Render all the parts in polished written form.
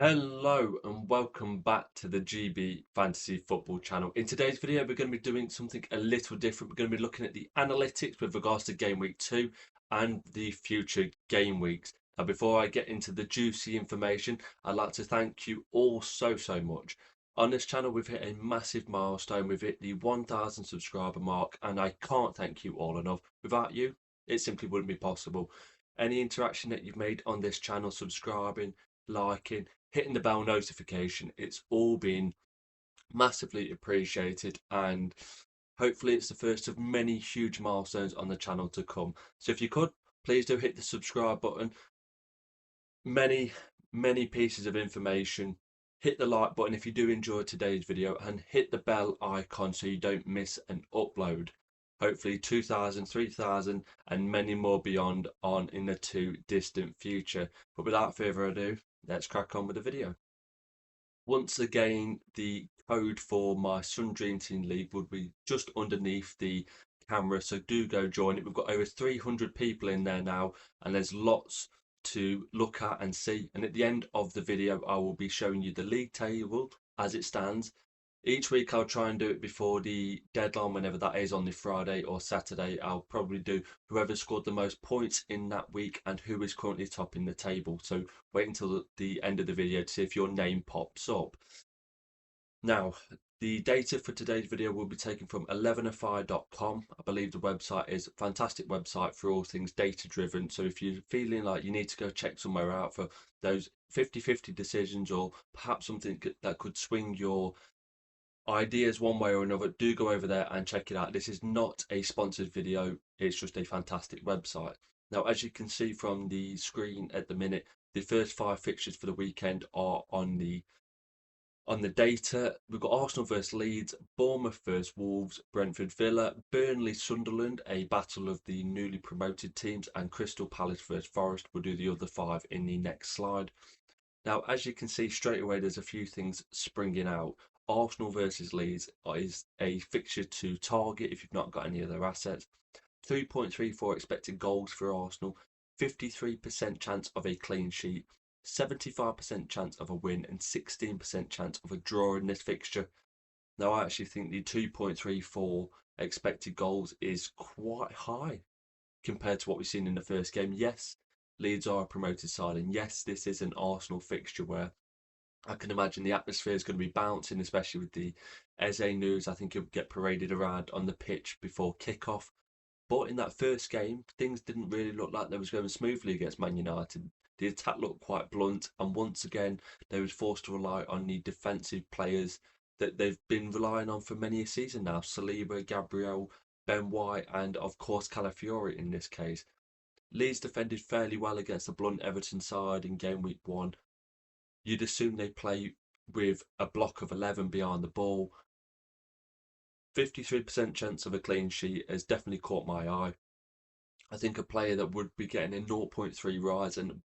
Hello and welcome back to the GB Fantasy Football channel. In today's video, we're going to be doing something a little different. We're going to be looking at the analytics with regards to game week 2 and the future game weeks. Now, before I get into the juicy information, I'd like to thank you all so much. On this channel, we've hit a massive milestone. We've hit the 1,000 subscriber mark, and I can't thank you all enough. Without you, it simply wouldn't be possible. Any interaction that you've made on this channel, subscribing, liking, hitting the bell notification, it's all been massively appreciated, and hopefully it's the first of many huge milestones on the channel to come. So if you could, please do hit the subscribe button. Many pieces of information. Hit the like button if you do enjoy today's video, and hit the bell icon so you don't miss an upload. Hopefully 2,000, 3,000, and many more beyond on in the too distant future. But without further ado, let's crack on with the video. Once again, the code for my Sun Dream Team League would be just underneath the camera, so do go join it. We've got over 300 people in there now, and there's lots to look at and see. And at the end of the video, I will be showing you the league table as it stands. Each week I'll try and do it before the deadline, whenever that is, on the Friday or Saturday. I'll probably do whoever scored the most points in that week and who is currently topping the table. So wait until the end of the video to see if your name pops up. Now, the data for today's video will be taken from 11fi.com. I believe the website is a fantastic website for all things data driven. So if you're feeling like you need to go check somewhere out for those 50-50 decisions, or perhaps something that could swing your ideas one way or another, do go over there and check it out. This is not a sponsored video, it's just a fantastic website. Now, as you can see from the screen at the minute, the first 5 fixtures for the weekend are on the data. We've got Arsenal versus Leeds, Bournemouth versus Wolves, Brentford Villa, Burnley Sunderland, a battle of the newly promoted teams, and Crystal Palace versus Forest. We'll do the other 5 in the next slide. Now, as you can see straight away, there's a few things springing out. Arsenal versus Leeds is a fixture to target if you've not got any other assets. 2.34 expected goals for Arsenal, 53% chance of a clean sheet, 75% chance of a win, and 16% chance of a draw in this fixture. Now, I actually think the 2.34 expected goals is quite high compared to what we've seen in the first game. Yes, Leeds are a promoted side, and yes, this is an Arsenal fixture where I can imagine the atmosphere is going to be bouncing, especially with the Eze news. I think it will get paraded around on the pitch before kickoff. But in that first game, things didn't really look like they was going smoothly against Man United. The attack looked quite blunt, and once again, they was forced to rely on the defensive players that they've been relying on for many a season now. Saliba, Gabriel, Ben White, and of course Calafiori in this case. Leeds defended fairly well against the blunt Everton side in game week 1. You'd assume they play with a block of 11 behind the ball. 53% chance of a clean sheet has definitely caught my eye. I think a player that would be getting a 0.3 rise and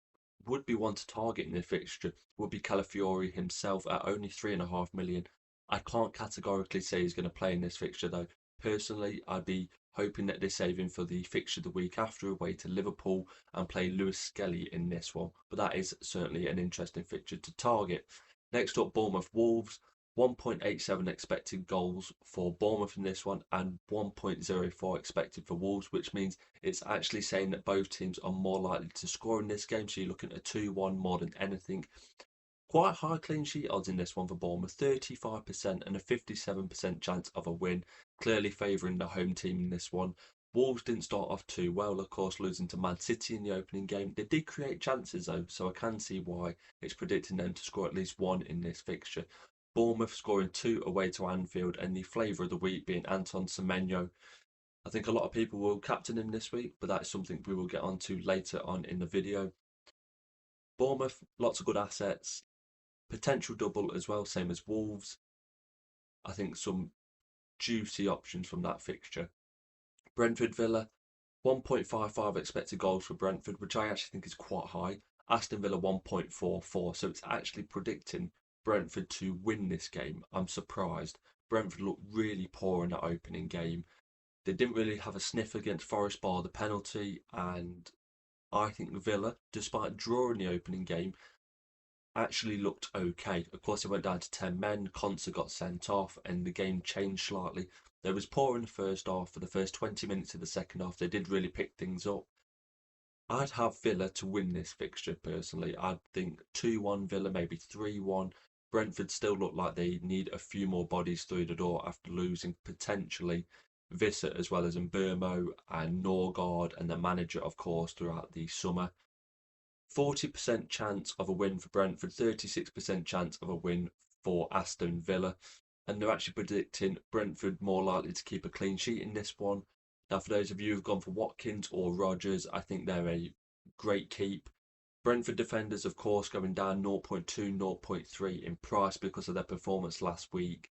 would be one to target in the fixture would be Calafiori himself at only 3.5 million. I can't categorically say he's going to play in this fixture though. Personally, I'd be hoping that they save him for the fixture the week after, away to Liverpool, and play Lewis Skelly in this one. But that is certainly an interesting fixture to target. Next up, Bournemouth Wolves. 1.87 expected goals for Bournemouth in this one, and 1.04 expected for Wolves, which means it's actually saying that both teams are more likely to score in this game. So you're looking at a 2-1 more than anything. Quite high clean sheet odds in this one for Bournemouth, 35% and a 57% chance of a win, clearly favouring the home team in this one. Wolves didn't start off too well, of course, losing to Man City in the opening game. They did create chances though, so I can see why it's predicting them to score at least 1 in this fixture. Bournemouth scoring 2 away to Anfield, and the flavour of the week being Anton Semenyo. I think a lot of people will captain him this week, but that's something we will get onto later on in the video. Bournemouth, lots of good assets, potential double as well, same as Wolves. I think some juicy options from that fixture. Brentford Villa, 1.55 expected goals for Brentford, which I actually think is quite high. Aston Villa 1.44, so it's actually predicting Brentford to win this game. I'm surprised. Brentford looked really poor in that opening game. They didn't really have a sniff against Forest bar the penalty, and I think Villa, despite drawing the opening game, actually looked okay. Of course, it went down to 10 men. Konsa got sent off, and the game changed slightly. They was poor in the first half. For the first 20 minutes of the second half, they did really pick things up. I'd have Villa to win this fixture personally. I'd think 2-1 Villa, maybe 3-1. Brentford still look like they need a few more bodies through the door after losing potentially Vissot as well as Mbeumo and Norgard and the manager, of course, throughout the summer. 40% chance of a win for Brentford, 36% chance of a win for Aston Villa. And they're actually predicting Brentford more likely to keep a clean sheet in this one. Now, for those of you who've gone for Watkins or Rodgers, I think they're a great keep. Brentford defenders, of course, going down 0.2, 0.3 in price because of their performance last week.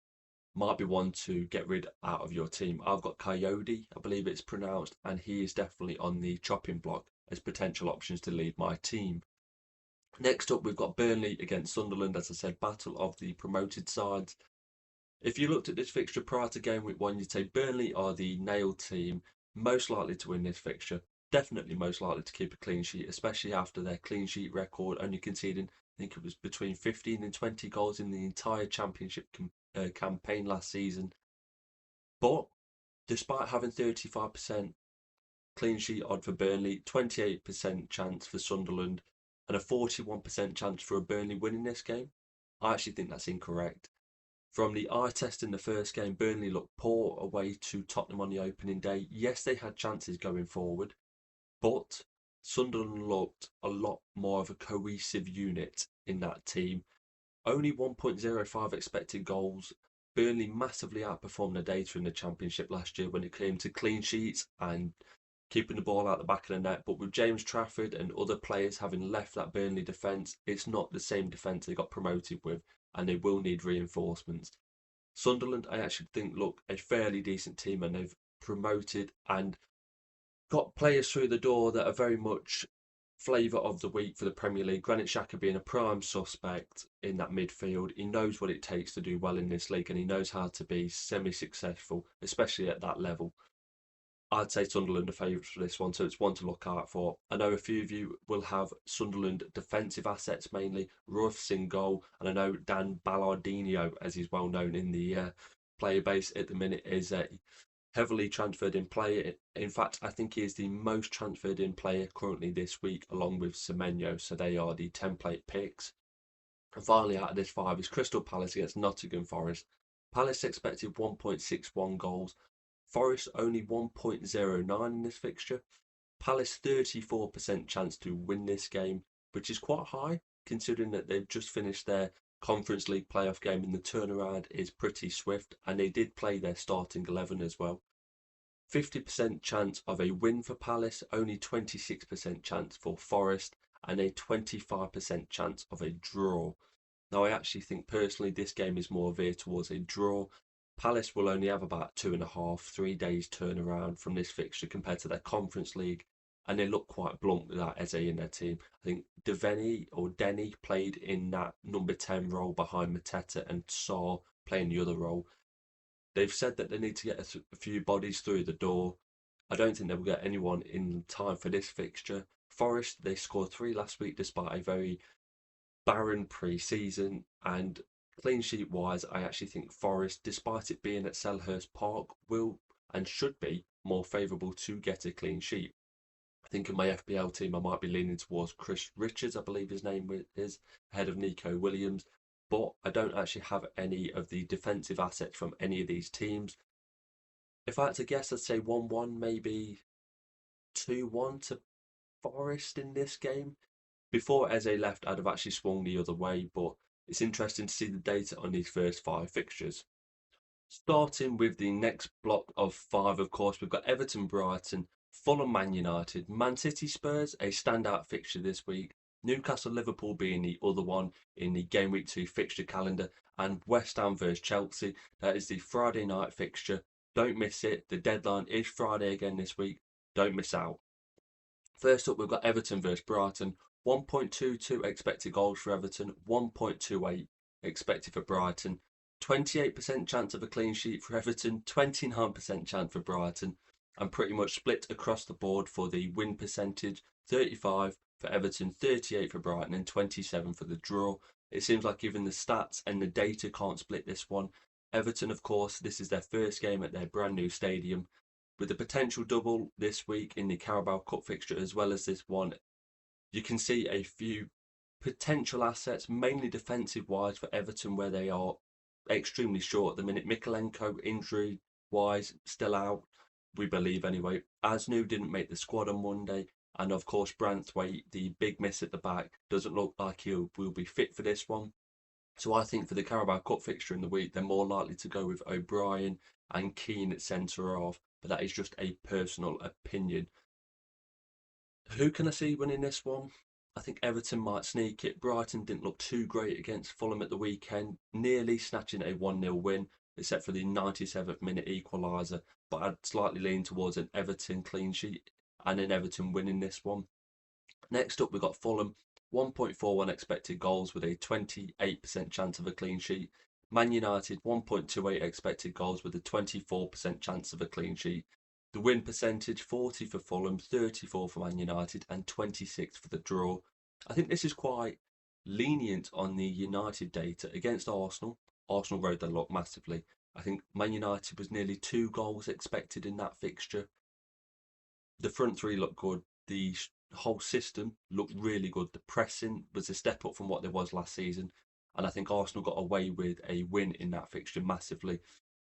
Might be one to get rid out of your team. I've got Coyote, I believe it's pronounced, and he is definitely on the chopping block as potential options to lead my team. Next up, we've got Burnley against Sunderland. As I said, battle of the promoted sides. If you looked at this fixture prior to game week 1, you'd say Burnley are the nailed team, most likely to win this fixture. Definitely most likely to keep a clean sheet, especially after their clean sheet record, only conceding, I think it was between 15 and 20 goals in the entire championship campaign last season. But despite having 35% clean sheet odd for Burnley, 28% chance for Sunderland, and a 41% chance for a Burnley winning this game, I actually think that's incorrect. From the eye test in the first game, Burnley looked poor away to Tottenham on the opening day. Yes, they had chances going forward, but Sunderland looked a lot more of a cohesive unit in that team. Only 1.05 expected goals. Burnley massively outperformed the data in the Championship last year when it came to clean sheets and keeping the ball out the back of the net. But with James Trafford and other players having left that Burnley defence, it's not the same defence they got promoted with, and they will need reinforcements. Sunderland, I actually think, look a fairly decent team, and they've promoted and got players through the door that are very much flavour of the week for the Premier League. Granit Xhaka being a prime suspect in that midfield. He knows what it takes to do well in this league, and he knows how to be semi-successful, especially at that level. I'd say Sunderland are favourites for this one, so it's one to look out for. I know a few of you will have Sunderland defensive assets mainly, Ruffs in goal, and I know Dan Ballardino, as he's well known in the player base at the minute, is a heavily transferred in player. In fact, I think he is the most transferred in player currently this week, along with Semenyo, so they are the template picks. And finally, out of this 5 is Crystal Palace against Nottingham Forest. Palace expected 1.61 goals. Forest only 1.09 in this fixture. Palace 34% chance to win this game, which is quite high considering that they've just finished their Conference League playoff game and the turnaround is pretty swift, and they did play their starting 11 as well. 50% chance of a win for Palace, only 26% chance for Forest, and a 25% chance of a draw. Now, I actually think personally this game is more veered towards a draw. Palace will only have about 2.5, 3 days turnaround from this fixture compared to their Conference League, and they look quite blunt without Eze in their team. I think Denny played in that number 10 role behind Mateta, and Sarr playing the other role. They've said that they need to get a few bodies through the door. I don't think they'll get anyone in time for this fixture. Forest, they scored 3 last week despite a very barren pre-season, and clean sheet wise, I actually think Forest, despite it being at Selhurst Park, will and should be more favourable to get a clean sheet. I think in my FPL team, I might be leaning towards Chris Richards, I believe his name is, ahead of Nico Williams, but I don't actually have any of the defensive assets from any of these teams. If I had to guess, I'd say 1-1, maybe 2-1 to Forest in this game. Before Eze left, I'd have actually swung the other way, but it's interesting to see the data on these first 5 fixtures. Starting with the next block of 5, of course, we've got Everton, Brighton, Fulham, Man United, Man City, Spurs, a standout fixture this week. Newcastle, Liverpool being the other one in the Game Week 2 fixture calendar, and West Ham versus Chelsea. That is the Friday night fixture. Don't miss it. The deadline is Friday again this week. Don't miss out. First up, we've got Everton versus Brighton. 1.22 expected goals for Everton, 1.28 expected for Brighton. 28% chance of a clean sheet for Everton, 29% chance for Brighton, and pretty much split across the board for the win percentage, 35, for Everton, 38 for Brighton, and 27 for the draw. It seems like even the stats and the data can't split this one. Everton, of course, this is their first game at their brand new stadium. With the potential double this week in the Carabao Cup fixture as well as this one, you can see a few potential assets, mainly defensive wise for Everton, where they are extremely short at the minute. Mikalenko, injury wise, still out, we believe anyway. Asnu didn't make the squad on Monday. And of course, Branthwaite, the big miss at the back, doesn't look like he will be fit for this one. So I think for the Carabao Cup fixture in the week, they're more likely to go with O'Brien and Keane at centre half. But that is just a personal opinion. Who can I see winning this one? I think Everton might sneak it. Brighton didn't look too great against Fulham at the weekend, nearly snatching a 1-0 win, except for the 97th minute equaliser. But I'd slightly lean towards an Everton clean sheet and an Everton winning this one. Next up, we've got Fulham, 1.41 expected goals with a 28% chance of a clean sheet. Man United, 1.28 expected goals with a 24% chance of a clean sheet. The win percentage, 40 for Fulham, 34 for Man United, and 26 for the draw. I think this is quite lenient on the United data against Arsenal. Arsenal rode their luck massively. I think Man United was nearly 2 goals expected in that fixture. The front three looked good. The whole system looked really good. The pressing was a step up from what there was last season. And I think Arsenal got away with a win in that fixture massively.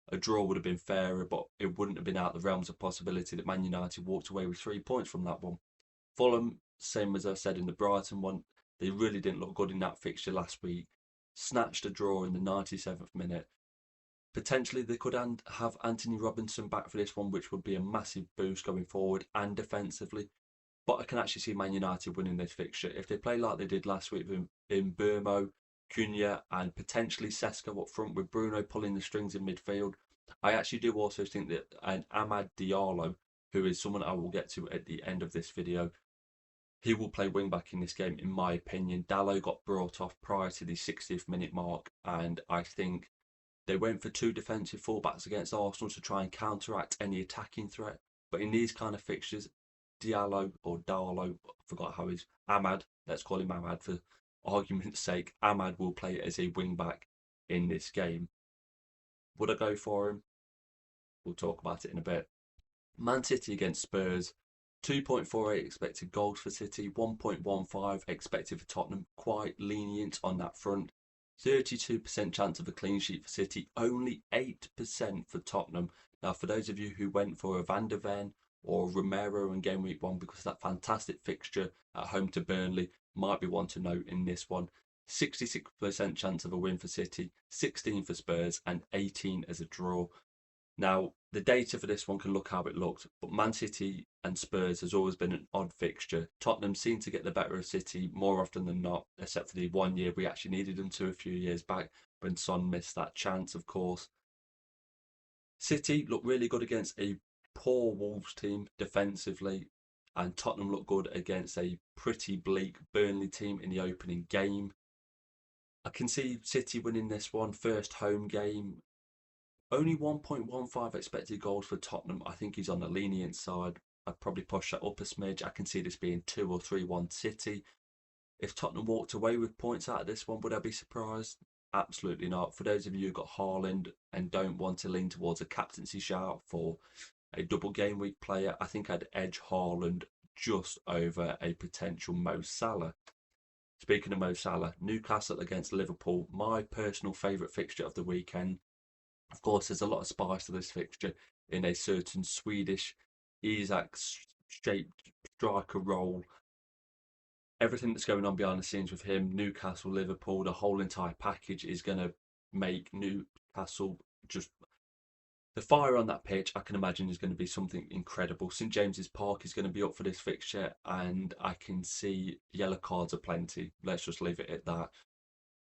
A draw would have been fairer, but it wouldn't have been out of the realms of possibility that Man United walked away with 3 points from that one. Fulham, same as I said in the Brighton one, they really didn't look good in that fixture last week. Snatched a draw in the 97th minute. Potentially they could have Anthony Robinson back for this one, which would be a massive boost going forward and defensively. But I can actually see Man United winning this fixture. If they play like they did last week in Burmo, Cunha and potentially Sesko up front with Bruno pulling the strings in midfield. I actually do also think that an Amad Diallo, who is someone I will get to at the end of this video, he will play wing back in this game in my opinion. Dalot got brought off prior to the 60th minute mark and I think they went for 2 defensive fullbacks against Arsenal to try and counteract any attacking threat. But in these kind of fixtures, Diallo or Darlo, I forgot how he's Amad, let's call him Amad for argument's sake, Amad will play as a wing back in this game. Would I go for him? We'll talk about it in a bit. Man City against Spurs, 2.48 expected goals for City, 1.15 expected for Tottenham, quite lenient on that front. 32% chance of a clean sheet for City, only 8% for Tottenham. Now, for those of you who went for a Van der Ven or Romero in game week 1 because that fantastic fixture at home to Burnley, might be one to note in this one. 66% chance of a win for City, 16 for Spurs, and 18 as a draw. Now, the data for this one can look how it looked, but Man City and Spurs has always been an odd fixture. Tottenham seem to get the better of City more often than not, except for the 1 year we actually needed them to a few years back when Son missed that chance, of course. City looked really good against a poor Wolves team defensively, and Tottenham looked good against a pretty bleak Burnley team in the opening game. I can see City winning this one, first home game. Only 1.15 expected goals for Tottenham. I think he's on the lenient side. I'd probably push that up a smidge. I can see this being 2 or 3-1 City. If Tottenham walked away with points out of this one, would I be surprised? Absolutely not. For those of you who got Haaland and don't want to lean towards a captaincy shout for a double game week player, I think I'd edge Haaland just over a potential Mo Salah. Speaking of Mo Salah, Newcastle against Liverpool, my personal favourite fixture of the weekend. Of course, there's a lot of spice to this fixture in a certain Swedish Isak-shaped striker role. Everything that's going on behind the scenes with him, Newcastle, Liverpool, the whole entire package is going to make Newcastle just... The fire on that pitch, I can imagine, is going to be something incredible. St James's Park is going to be up for this fixture, and I can see yellow cards aplenty. Let's just leave it at that.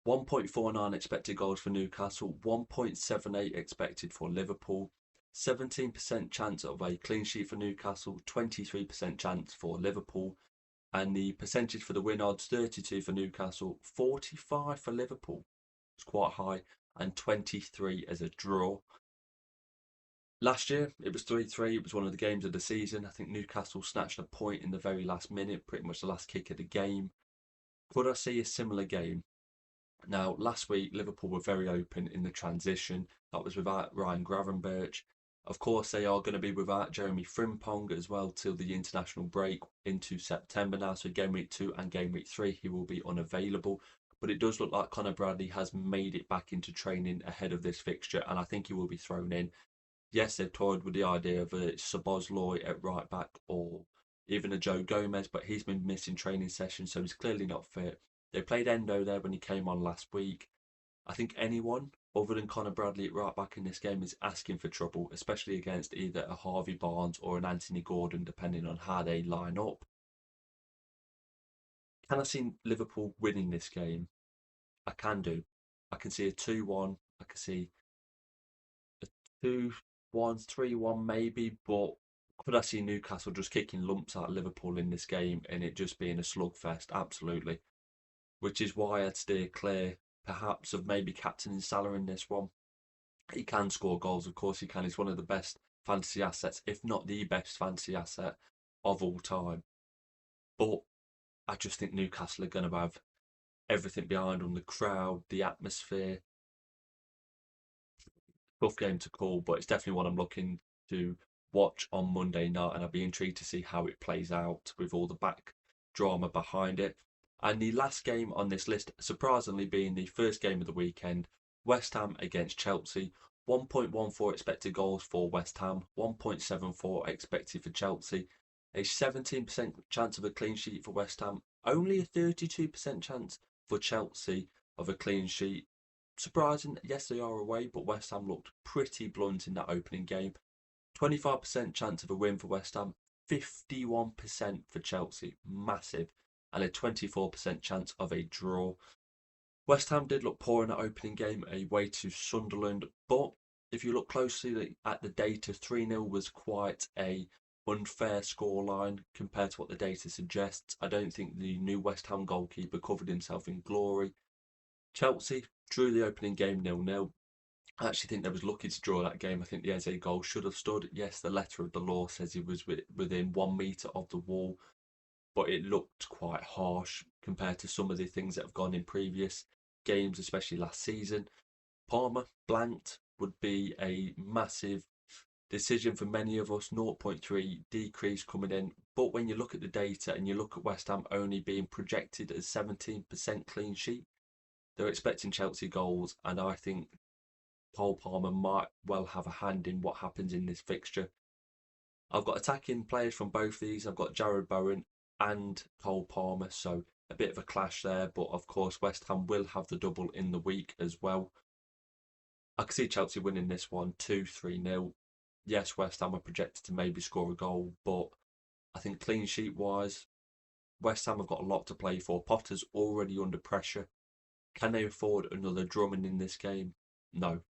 1.49 expected goals for Newcastle, 1.78 expected for Liverpool, 17% chance of a clean sheet for Newcastle, 23% chance for Liverpool, and the percentage for the win odds, 32 for Newcastle, 45 for Liverpool. It's quite high, and 23 as a draw. Last year, it was 3-3. It was one of the games of the season. I think Newcastle snatched a point in the very last minute, pretty much the last kick of the game. Could I see a similar game? Now, last week, Liverpool were very open in the transition. That was without Ryan Gravenberch. Of course, they are going to be without Jeremy Frimpong as well till the international break into September now. So game week 2 and game week 3, he will be unavailable. But it does look like Conor Bradley has made it back into training ahead of this fixture, and I think he will be thrown in. Yes, they've toyed with the idea of a Szoboszlai at right back or even a Joe Gomez, but he's been missing training sessions, so he's clearly not fit. They played Endo there when he came on last week. I think anyone other than Conor Bradley at right back in this game is asking for trouble, especially against either a Harvey Barnes or an Anthony Gordon, depending on how they line up. Can I see Liverpool winning this game? I can do. I can see a 2-1. I can see a 2-1, 3-1 maybe, but could I see Newcastle just kicking lumps out of Liverpool in this game and it just being a slugfest? Absolutely. Which is why I'd steer clear, perhaps, of maybe captaining Salah in this one. He can score goals, of course he can. He's one of the best fantasy assets, if not the best fantasy asset of all time. But I just think Newcastle are going to have everything behind them, the crowd, the atmosphere. Tough game to call, but it's definitely one I'm looking to watch on Monday night, and I'll be intrigued to see how it plays out with all the back drama behind it. And the last game on this list, surprisingly, being the first game of the weekend, West Ham against Chelsea. 1.14 expected goals for West Ham, 1.74 expected for Chelsea. A 17% chance of a clean sheet for West Ham, only a 32% chance for Chelsea of a clean sheet. Surprising, yes, they are away, but West Ham looked pretty blunt in that opening game. 25% chance of a win for West Ham, 51% for Chelsea, massive, and a 24% chance of a draw. West Ham did look poor in that opening game away to Sunderland, but if you look closely at the data, 3-0 was quite a unfair scoreline compared to what the data suggests. I don't think the new West Ham goalkeeper covered himself in glory. Chelsea drew the opening game 0-0. I actually think they was lucky to draw that game. I think the Eze goal should have stood. Yes, the letter of the law says he was within 1 metre of the wall, but it looked quite harsh compared to some of the things that have gone in previous games, especially last season. Palmer blanked would be a massive decision for many of us. 0.3 decrease coming in, but when you look at the data and you look at West Ham only being projected as 17% clean sheet, they're expecting Chelsea goals, and I think Cole Palmer might well have a hand in what happens in this fixture. I've got attacking players from both these. I've got Jarrod Bowen and Cole Palmer, so a bit of a clash there, but of course West Ham will have the double in the week as well. I can see Chelsea winning this one 2-3-0. Yes, West Ham are projected to maybe score a goal, but I think clean sheet wise, West Ham have got a lot to play for. Potter's already under pressure. Can they afford another Drummond in this game? No.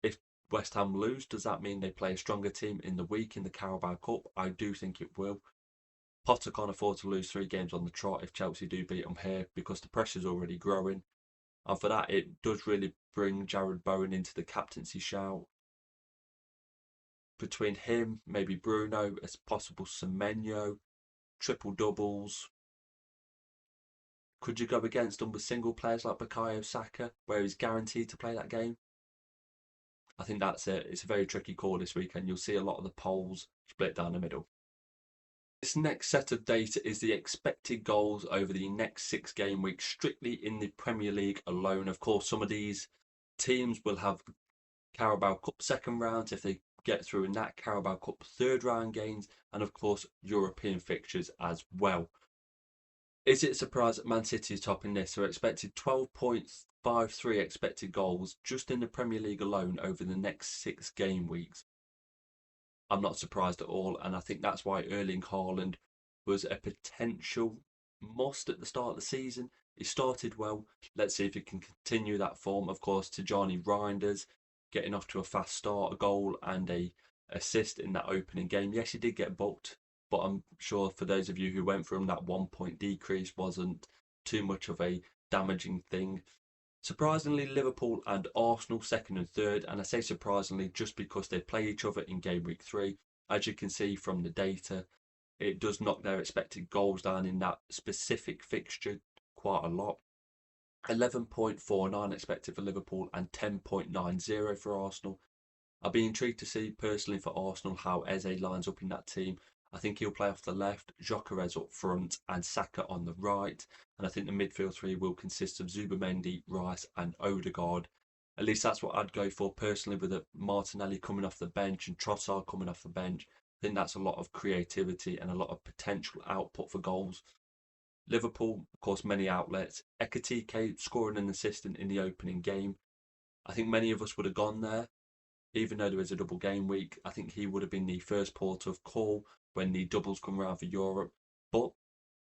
If West Ham lose, does that mean they play a stronger team in the week in the Carabao Cup? I do think it will. Potter can't afford to lose 3 games on the trot if Chelsea do beat them here, because the pressure's already growing. And for that, it does really bring Jarrod Bowen into the captaincy shout. Between him, maybe Bruno, as possible Semenyo, triple doubles. Could you go against them with single players like Bukayo Saka, where he's guaranteed to play that game? I think that's it. It's a very tricky call this weekend. You'll see a lot of the polls split down the middle. This next set of data is the expected goals over the next 6 game weeks, strictly in the Premier League alone. Of course, some of these teams will have Carabao Cup second rounds if they get through in that, Carabao Cup third round games, and of course European fixtures as well. Is it a surprise that Man City is topping this? They're expected 12.53 expected goals just in the Premier League alone over the next 6 game weeks. I'm not surprised at all, and I think that's why Erling Haaland was a potential must at the start of the season. He started well. Let's see if he can continue that form. Of course, Tijani Reinders getting off to a fast start, a goal and a assist in that opening game. Yes, he did get booked, but I'm sure for those of you who went for him, that 1 point decrease wasn't too much of a damaging thing. Surprisingly, Liverpool and Arsenal second and third, and I say surprisingly just because they play each other in game week 3. As you can see from the data, it does knock their expected goals down in that specific fixture quite a lot. 11.49 expected for Liverpool and 10.90 for Arsenal. I'll be intrigued to see personally for Arsenal how Eze lines up in that team. I think he'll play off the left, Gyökeres up front and Saka on the right. And I think the midfield 3 will consist of Zubimendi, Rice and Odegaard. At least that's what I'd go for personally, with Martinelli coming off the bench and Trossard coming off the bench. I think that's a lot of creativity and a lot of potential output for goals. Liverpool, of course, many outlets. Ekitike scoring an assist in the opening game. I think many of us would have gone there, even though there is a double game week. I think he would have been the first port of call when the doubles come around for Europe. But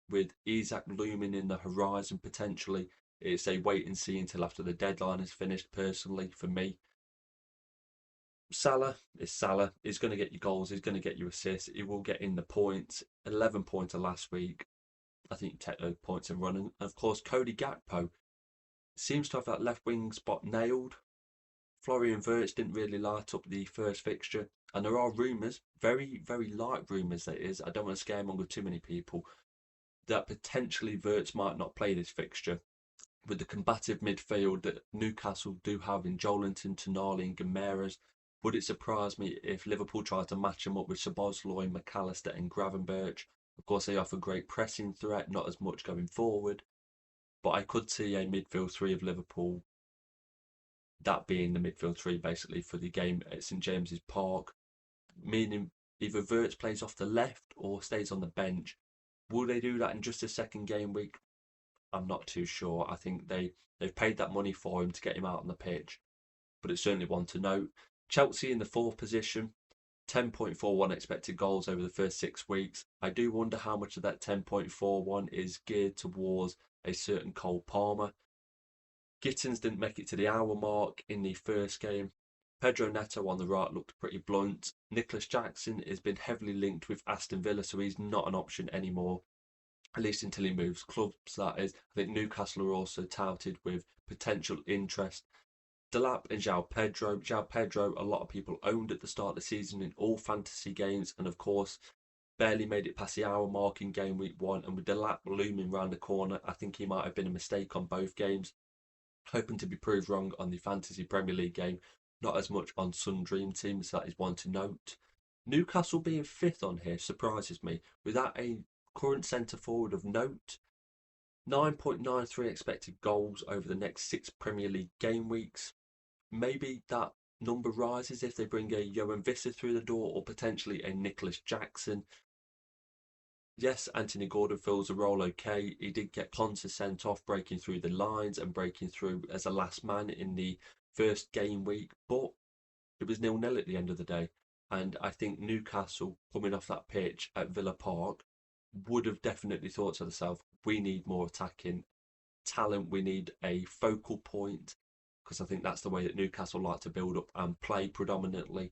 with Isak looming in the horizon potentially, it's a wait and see until after the deadline is finished, personally, for me. Salah is Salah. He's going to get you goals. He's going to get you assists. He will get in the points. 11 pointer last week. I think you take those points and run. And of course, Cody Gakpo seems to have that left wing spot nailed. Florian Wirtz didn't really light up the first fixture. And there are rumours, very, very light rumours that is, I don't want to scaremonger too many people, that potentially Wirtz might not play this fixture. With the combative midfield that Newcastle do have in Joelinton, Tonali and Guimaraes, would it surprise me if Liverpool try to match him up with Szoboszlai, McAllister and Gravenberch? Of course, they offer great pressing threat, not as much going forward. But I could see a midfield 3 of Liverpool, that being the midfield 3 basically for the game at St James's Park, meaning either Wirtz plays off the left or stays on the bench. Will they do that in just a second game week? I'm not too sure. I think they've paid that money for him to get him out on the pitch. But it's certainly one to note. Chelsea in the 4th position, 10.41 expected goals over the first 6 weeks. I do wonder how much of that 10.41 is geared towards a certain Cole Palmer. Gittins didn't make it to the hour mark in the first game. Pedro Neto on the right looked pretty blunt. Nicholas Jackson has been heavily linked with Aston Villa, so he's not an option anymore, at least until he moves clubs, that is. I think Newcastle are also touted with potential interest. Delap and João Pedro. João Pedro, a lot of people owned at the start of the season in all fantasy games, and of course, barely made it past the hour mark in game week 1. And with Delap looming round the corner, I think he might have been a mistake on both games. Hoping to be proved wrong on the Fantasy Premier League game, not as much on Sun Dream Team, so that is one to note. Newcastle being 5th on here surprises me, without a current centre forward of note. 9.93 expected goals over the next 6 Premier League game weeks. Maybe that number rises if they bring a Johan Visser through the door, or potentially a Nicholas Jackson. Yes, Anthony Gordon fills the role okay. He did get Konsa sent off, breaking through the lines and breaking through as a last man in the first game week, but it was 0-0 at the end of the day. And I think Newcastle, coming off that pitch at Villa Park, would have definitely thought to themselves, we need more attacking talent, we need a focal point, because I think that's the way that Newcastle like to build up and play predominantly.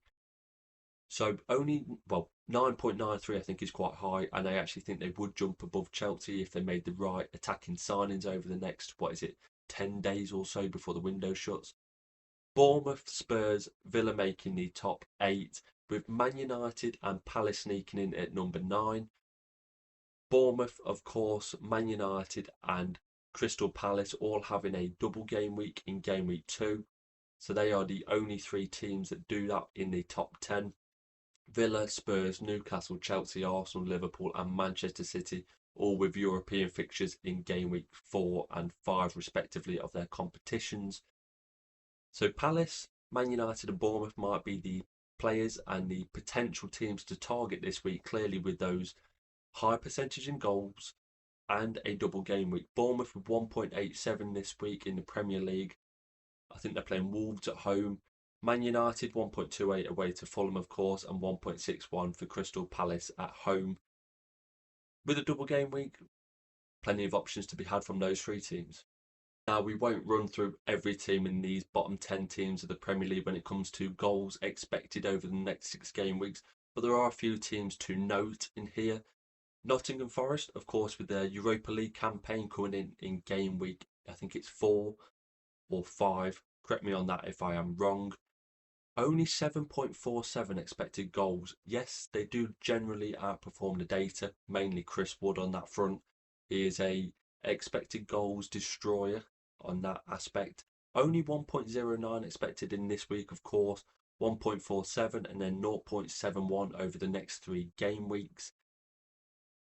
So only, 9.93 I think is quite high, and I actually think they would jump above Chelsea if they made the right attacking signings over the next, 10 days or so before the window shuts. Bournemouth, Spurs, Villa making the top 8, with Man United and Palace sneaking in at number 9. Bournemouth, of course, Man United and Crystal Palace all having a double game week in game week 2. So they are the only 3 teams that do that in the top 10. Villa, Spurs, Newcastle, Chelsea, Arsenal, Liverpool and Manchester City, all with European fixtures in game week 4 and 5 respectively of their competitions. So Palace, Man United and Bournemouth might be the players and the potential teams to target this week, clearly with those high percentage in goals and a double game week. Bournemouth with 1.87 this week in the Premier League. I think they're playing Wolves at home. Man United 1.28 away to Fulham, of course, and 1.61 for Crystal Palace at home. With a double game week, plenty of options to be had from those 3 teams. Now, we won't run through every team in these bottom 10 teams of the Premier League when it comes to goals expected over the next 6 game weeks, but there are a few teams to note in here. Nottingham Forest, of course, with their Europa League campaign coming in game week, I think it's 4. or 5. Correct me on that if I am wrong. Only 7.47 expected goals. Yes, they do generally outperform the data, mainly Chris Wood on that front. He is a expected goals destroyer on that aspect. Only 1.09 expected in this week, of course, 1.47 and then 0.71 over the next 3 game weeks.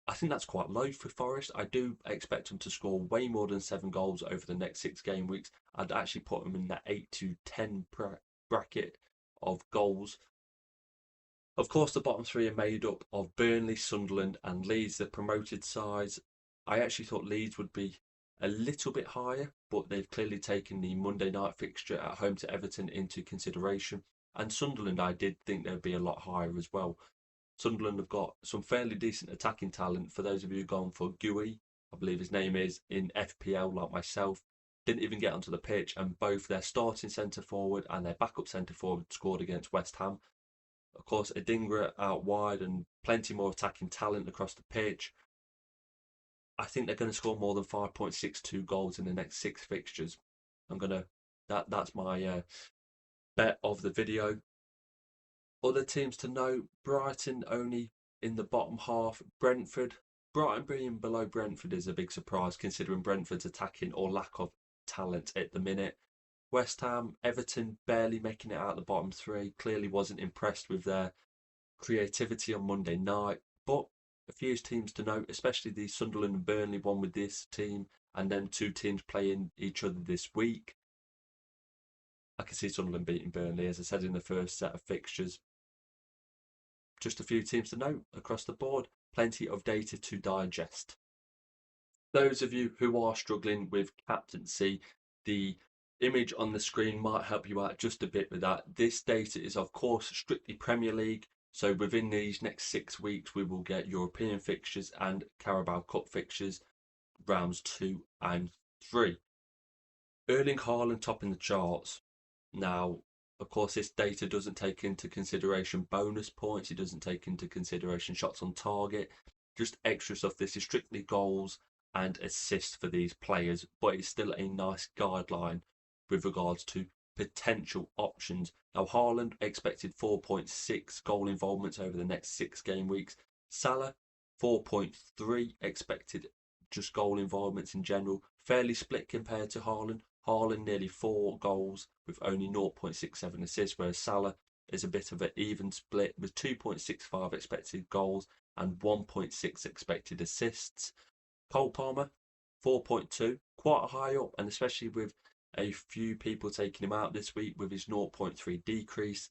I think that's quite low for Forest. I do expect them to score way more than 7 goals over the next 6 game weeks. I'd actually put them in that 8 to 10 bracket of goals. Of course, the bottom 3 are made up of Burnley, Sunderland, and Leeds, the promoted sides. I actually thought Leeds would be a little bit higher, but they've clearly taken the Monday night fixture at home to Everton into consideration. And Sunderland, I did think they'd be a lot higher as well. Sunderland have got some fairly decent attacking talent. For those of you who've gone for Gui, I believe his name is, in FPL like myself, didn't even get onto the pitch, and both their starting centre forward and their backup centre forward scored against West Ham. Of course, Adingra out wide and plenty more attacking talent across the pitch. I think they're going to score more than 5.62 goals in the next 6 fixtures. That's my bet of the video. Other teams to note, Brighton only in the bottom half. Brighton being below Brentford is a big surprise considering Brentford's attacking or lack of talent at the minute. West Ham, Everton barely making it out the bottom 3. Clearly wasn't impressed with their creativity on Monday night. But a few teams to note, especially the Sunderland and Burnley one with this team, and then 2 teams playing each other this week. I can see Sunderland beating Burnley, as I said in the first set of fixtures. Just a few teams to note across the board. Plenty of data to digest. Those of you who are struggling with captaincy, the image on the screen might help you out just a bit with that. This data is, of course, strictly Premier League. So within these next 6 weeks, we will get European fixtures and Carabao Cup fixtures, rounds 2 and 3. Erling Haaland topping the charts. Now, of course, this data doesn't take into consideration bonus points. It doesn't take into consideration shots on target, just extra stuff. This is strictly goals and assists for these players, but it's still a nice guideline with regards to potential options. Now, Haaland expected 4.6 goal involvements over the next 6 game weeks. Salah, 4.3 expected just goal involvements in general. Fairly split compared to Haaland. Haaland nearly 4 goals with only 0.67 assists, whereas Salah is a bit of an even split with 2.65 expected goals and 1.6 expected assists. Cole Palmer, 4.2, quite high up, and especially with a few people taking him out this week with his 0.3 decrease.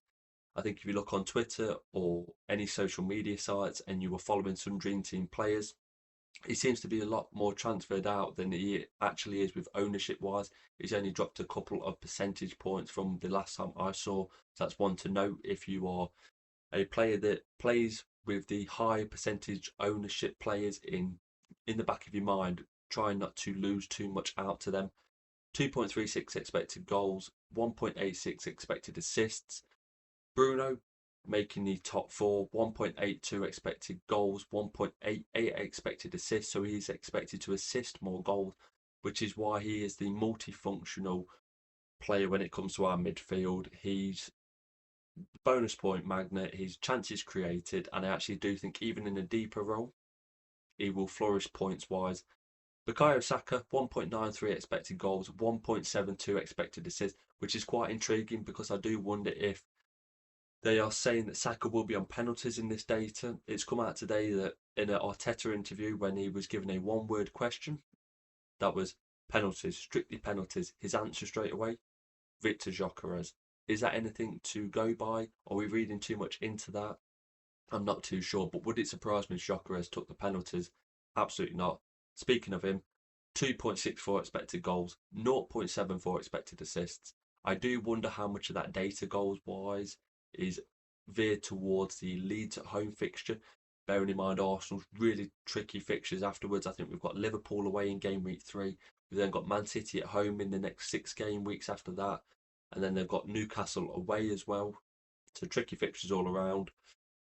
I think if you look on Twitter or any social media sites and you were following some Dream Team players, he seems to be a lot more transferred out than he actually is with ownership wise. He's only dropped a couple of percentage points from the last time I saw. So that's one to note if you are a player that plays with the high percentage ownership players in the back of your mind, trying not to lose too much out to them. 2.36 expected goals, 1.86 expected assists. Bruno making the top 4, 1.82 expected goals, 1.88 expected assists, so he's expected to assist more goals, which is why he is the multifunctional player when it comes to our midfield. He's bonus point magnet, his chances created, and I actually do think even in a deeper role, he will flourish points wise. Bukayo Saka, 1.93 expected goals, 1.72 expected assists, which is quite intriguing because I do wonder if they are saying that Saka will be on penalties in this data. It's come out today that in an Arteta interview when he was given a 1-word question, that was penalties, strictly penalties, his answer straight away, Victor Gyökeres. Is that anything to go by? Are we reading too much into that? I'm not too sure, but would it surprise me if Gyökeres took the penalties? Absolutely not. Speaking of him, 2.64 expected goals, 0.74 expected assists. I do wonder how much of that data goals wise is veered towards the Leeds at home fixture, bearing in mind Arsenal's really tricky fixtures afterwards. I think we've got Liverpool away in game week 3. We've then got Man City at home in the next 6 game weeks after that, and then they've got Newcastle away as well. So tricky fixtures all around.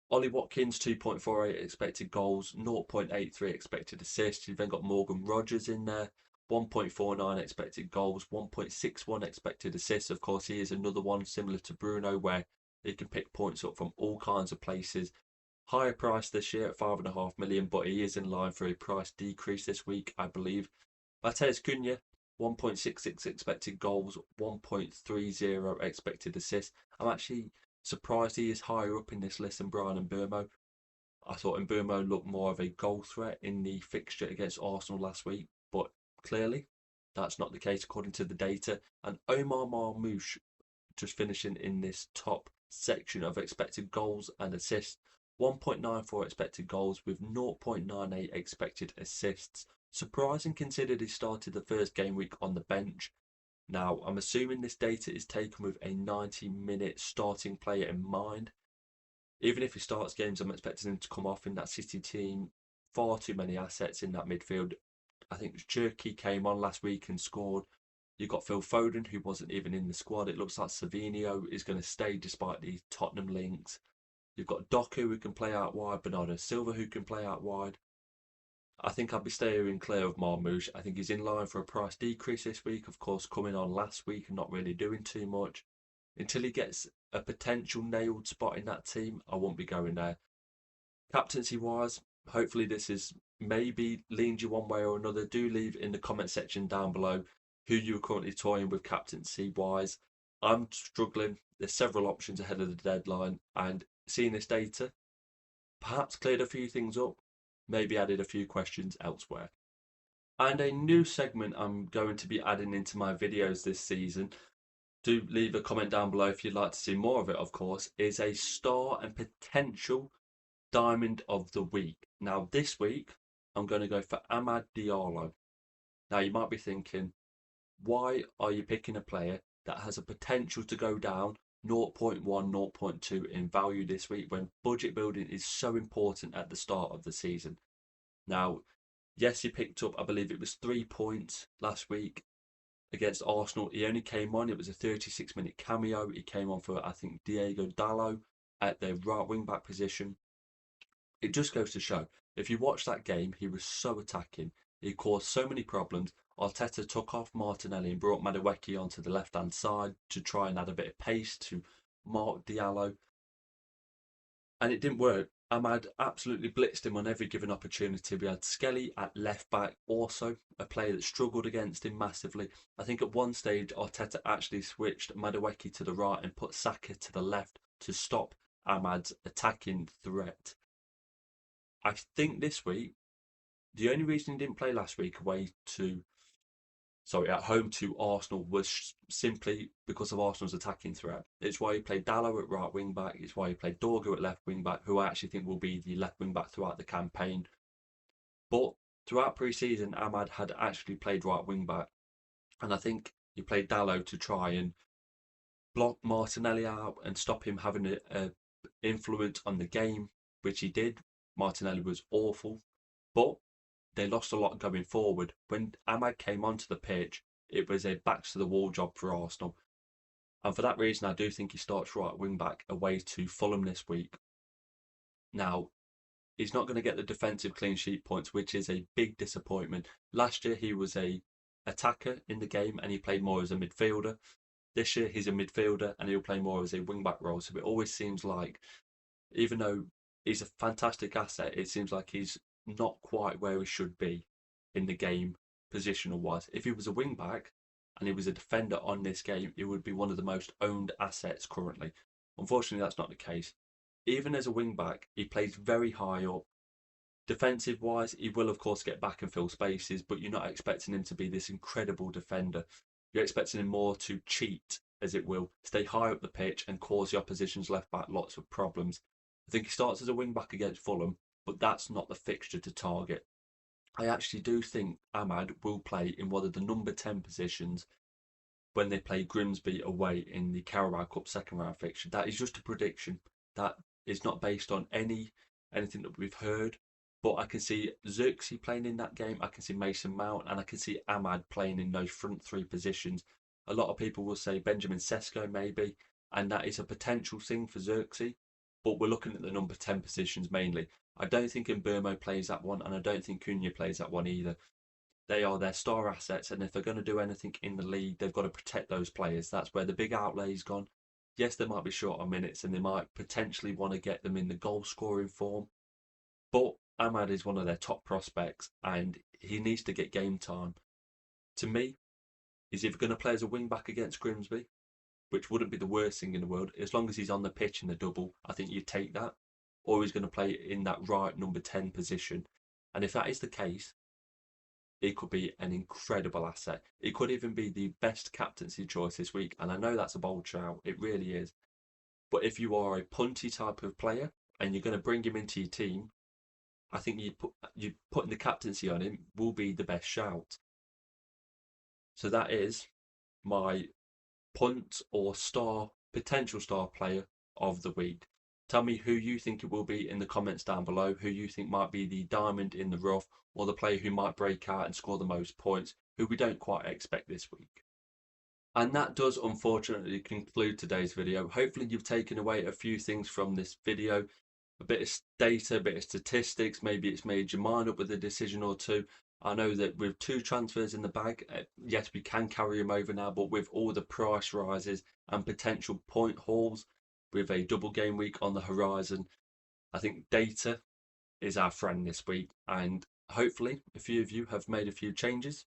Ollie Watkins, 2.48 expected goals, 0.83 expected assists. You've then got Morgan Rogers in there, 1.49 expected goals, 1.61 expected assists. Of course, he is another one similar to Bruno where he can pick points up from all kinds of places. Higher price this year at 5.5 million, but he is in line for a price decrease this week, I believe. Matheus Cunha, 1.66 expected goals, 1.30 expected assists. I'm actually surprised he is higher up in this list than Bryan Mbeumo. I thought Mbeumo looked more of a goal threat in the fixture against Arsenal last week, but clearly that's not the case according to the data. And Omar Marmoush just finishing in this top section of expected goals and assists. 1.94 expected goals with 0.98 expected assists. Surprising considered he started the first game week on the bench. Now, I'm assuming this data is taken with a 90-minute starting player in mind. Even if he starts games, I'm expecting him to come off in that City team. Far too many assets in that midfield. I think Cherki came on last week and scored. You've got Phil Foden, who wasn't even in the squad. It looks like Savinho is going to stay despite the Tottenham links. You've got Doku, who can play out wide. Bernardo Silva, who can play out wide. I think I'll be steering clear of Marmoush. I think he's in line for a price decrease this week. Of course, coming on last week and not really doing too much. Until he gets a potential nailed spot in that team, I won't be going there. Captaincy-wise, hopefully this is maybe leans you one way or another. Do leave in the comment section down below who you're currently toying with captaincy-wise. I'm struggling. There's several options ahead of the deadline, and seeing this data, perhaps cleared a few things up, maybe added a few questions elsewhere. And a new segment I'm going to be adding into my videos this season, do leave a comment down below if you'd like to see more of it, of course, is a star and potential diamond of the week. Now, this week, I'm going to go for Amad Diallo. Now, you might be thinking, why are you picking a player that has a potential to go down 0.1, 0.2 in value this week when budget building is so important at the start of the season? Now, yes, he picked up, I believe it was 3 points last week against Arsenal. He only came on, it was a 36-minute cameo. He came on for, I think, Diego Dallo at the right wing-back position. It just goes to show, if you watch that game, he was so attacking. He caused so many problems. Arteta took off Martinelli and brought Madueke onto the left-hand side to try and add a bit of pace to Mark Diallo. And it didn't work. Amad absolutely blitzed him on every given opportunity. We had Skelly at left back, also a player that struggled against him massively. I think at one stage Arteta actually switched Madueke to the right and put Saka to the left to stop Amad's attacking threat. I think this week, the only reason he didn't play last week at home to Arsenal was simply because of Arsenal's attacking threat. It's why he played Dallo at right wing back. It's why he played Dorgu at left wing back, who I actually think will be the left wing back throughout the campaign. But throughout pre-season, Amad had actually played right wing back, and I think he played Dallo to try and block Martinelli out and stop him having a influence on the game, which he did. Martinelli was awful, but they lost a lot going forward. When Amad came onto the pitch, it was a backs to the wall job for Arsenal. And for that reason, I do think he starts right wing back away to Fulham this week. Now, he's not going to get the defensive clean sheet points, which is a big disappointment. Last year, he was a attacker in the game and he played more as a midfielder. This year, he's a midfielder and he'll play more as a wing back role. So it always seems like, even though he's a fantastic asset, it seems like he's not quite where he should be in the game positional wise. If he was a wing back and he was a defender on this game, it would be one of the most owned assets currently. Unfortunately, that's not the case. Even as a wing back, he plays very high up. Defensive wise, he will of course get back and fill spaces, but you're not expecting him to be this incredible defender. You're expecting him more to cheat, as it will, stay high up the pitch and cause the opposition's left back lots of problems. I think he starts as a wing back against Fulham, but that's not the fixture to target. I actually do think Amad will play in one of the number 10 positions when they play Grimsby away in the Carabao Cup second round fixture. That is just a prediction. That is not based on anything that we've heard. But I can see Xerxes playing in that game. I can see Mason Mount, and I can see Amad playing in those front three positions. A lot of people will say Benjamin Sesko maybe, and that is a potential thing for Xerxes. But we're looking at the number 10 positions mainly. I don't think Mbeumo plays that one, and I don't think Cunha plays that one either. They are their star assets, and if they're going to do anything in the league, they've got to protect those players. That's where the big outlay's gone. Yes, they might be short on minutes, and they might potentially want to get them in the goal scoring form. But Amad is one of their top prospects, and he needs to get game time. To me, he's either going to play as a wing back against Grimsby, which wouldn't be the worst thing in the world. As long as he's on the pitch in the double, I think you'd take that. Or he's going to play in that right number 10 position. And if that is the case, it could be an incredible asset. It could even be the best captaincy choice this week. And I know that's a bold shout, it really is. But if you are a punty type of player and you're going to bring him into your team, I think you putting the captaincy on him will be the best shout. So that is my punt or potential star player of the week. Tell me who you think it will be in the comments down below, who you think might be the diamond in the rough or the player who might break out and score the most points, who we don't quite expect this week. And that does unfortunately conclude today's video. Hopefully you've taken away a few things from this video, a bit of data, a bit of statistics, maybe it's made your mind up with a decision or two. I know that with 2 transfers in the bag, yes, we can carry them over now, but with all the price rises and potential point hauls, with a double game week on the horizon, I think data is our friend this week, and hopefully a few of you have made a few changes.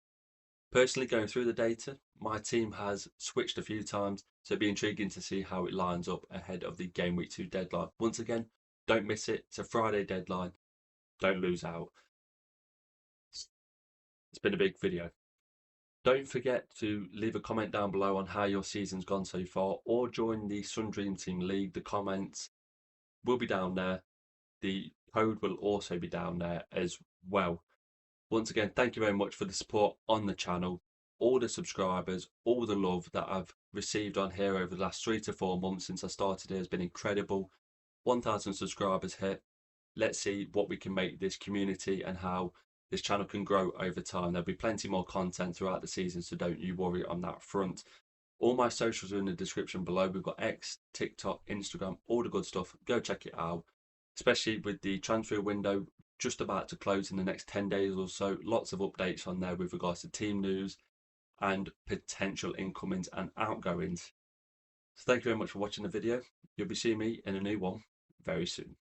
Personally, going through the data, my team has switched a few times, so it'd be intriguing to see how it lines up ahead of the game week 2 deadline. Once again, don't miss it. It's a Friday deadline. Don't lose out. It's been a big video. Don't forget to leave a comment down below on how your season's gone so far, or join the Sun Dream Team League. The comments will be down there. The code will also be down there as well. Once again, thank you very much for the support on the channel, all the subscribers, all the love that I've received on here over the last 3 to 4 months since I started here has been incredible. 1,000 subscribers hit. Let's see what we can make this community and how this channel can grow over time. There'll be plenty more content throughout the season, so don't you worry on that front. All my socials are in the description below. We've got X, TikTok, Instagram, all the good stuff. Go check it out, especially with the transfer window just about to close in the next 10 days or so. Lots of updates on there with regards to team news and potential incomings and outgoings. So thank you very much for watching the video. You'll be seeing me in a new one very soon.